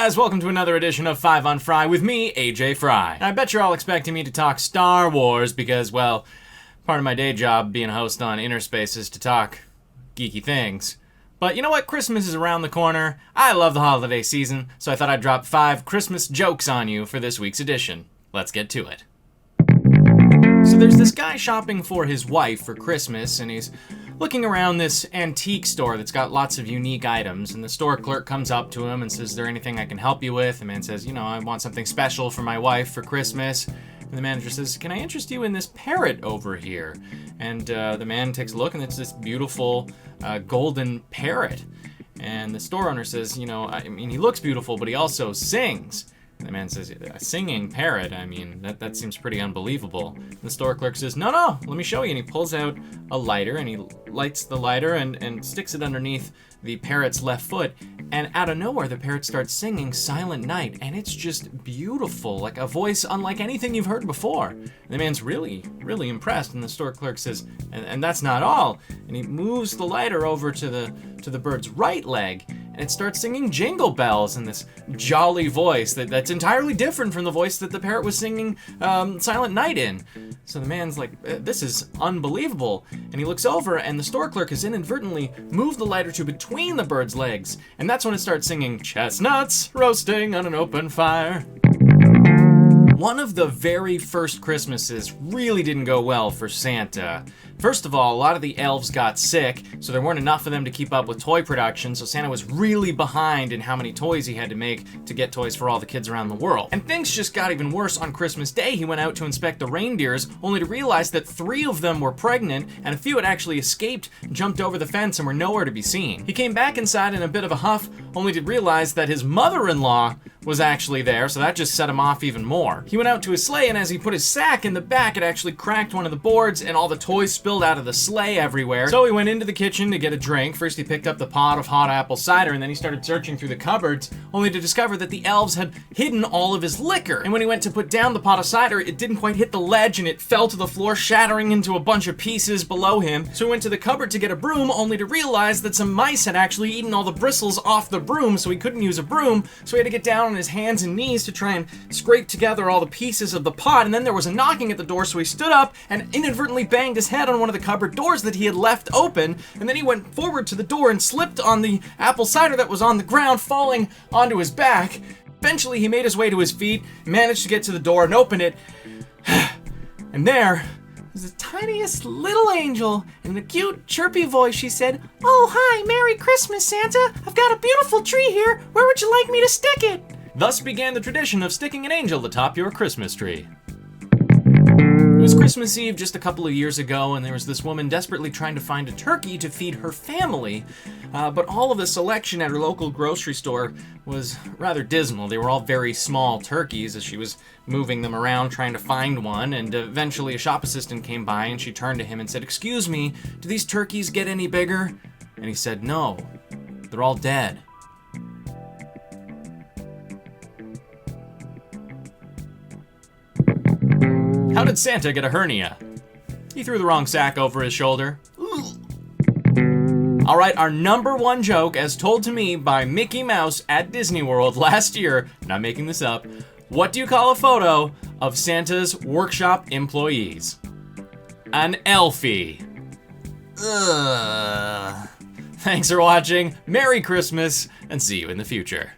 guys, welcome to another edition of 5 on Fry with me, Ajay Fry. I bet you're all expecting me to talk Star Wars because, well, part of my day job being a host on Interspace is to talk geeky things. But you know what? Christmas is around the corner. I love the holiday season, so I thought I'd drop 5 Christmas jokes on you for this week's edition. Let's get to it. So there's this guy shopping for his wife for Christmas, and he's looking around this antique store that's got lots of unique items, and the store clerk comes up to him and says, "Is there anything I can help you with?" The man says, "I want something special for my wife for Christmas." And the manager says, "Can I interest you in this parrot over here?" And the man takes a look, and it's this beautiful golden parrot. And the store owner says, he looks beautiful, but he also sings. And the man says, "A singing parrot? That seems pretty unbelievable." And the store clerk says, No, let me show you." And he pulls out a lighter, and he lights the lighter and sticks it underneath the parrot's left foot. And out of nowhere, the parrot starts singing Silent Night, and it's just beautiful, like a voice unlike anything you've heard before. And the man's really, really impressed, and the store clerk says, and that's not all. And he moves the lighter over to the bird's right leg, and it starts singing Jingle Bells in this jolly voice that's entirely different from the voice that the parrot was singing Silent Night in. So the man's like, "This is unbelievable." And he looks over, and the store clerk has inadvertently moved the lighter to between the bird's legs. And that's when it starts singing "Chestnuts Roasting on an Open Fire." One of the very first Christmases really didn't go well for Santa. First of all, a lot of the elves got sick, so there weren't enough of them to keep up with toy production, so Santa was really behind in how many toys he had to make to get toys for all the kids around the world. And things just got even worse on Christmas Day. He went out to inspect the reindeers, only to realize that 3 of them were pregnant, and a few had actually escaped, jumped over the fence, and were nowhere to be seen. He came back inside in a bit of a huff, only to realize that his mother-in-law was actually there, so that just set him off even more. He went out to his sleigh, and as he put his sack in the back, it actually cracked one of the boards, and all the toys spilled out of the sleigh everywhere. So he went into the kitchen to get a drink. First he picked up the pot of hot apple cider, and then he started searching through the cupboards, only to discover that the elves had hidden all of his liquor. And when he went to put down the pot of cider, it didn't quite hit the ledge, and it fell to the floor, shattering into a bunch of pieces below him. So he went to the cupboard to get a broom, only to realize that some mice had actually eaten all the bristles off the broom, so he couldn't use a broom. So he had to get down on his hands and knees to try and scrape together all the pieces of the pot. And then there was a knocking at the door, so he stood up and inadvertently banged his head on one of the cupboard doors that he had left open. And then he went forward to the door and slipped on the apple cider that was on the ground, falling onto his back. Eventually he made his way to his feet, managed to get to the door and open it. And there was the tiniest little angel. In a cute, chirpy voice, she said, "Oh, hi, Merry Christmas, Santa. I've got a beautiful tree here. Where would you like me to stick it?" Thus began the tradition of sticking an angel atop your Christmas tree. It was Christmas Eve just a couple of years ago, and there was this woman desperately trying to find a turkey to feed her family, but all of the selection at her local grocery store was rather dismal. They were all very small turkeys as she was moving them around trying to find one, and eventually a shop assistant came by and she turned to him and said, "Excuse me, do these turkeys get any bigger?" And he said, "No, they're all dead." How did Santa get a hernia? He threw the wrong sack over his shoulder. All right, our number 1 joke, as told to me by Mickey Mouse at Disney World last year, not making this up. What do you call a photo of Santa's workshop employees? An Elfie. Ugh. Thanks for watching. Merry Christmas, and see you in the future.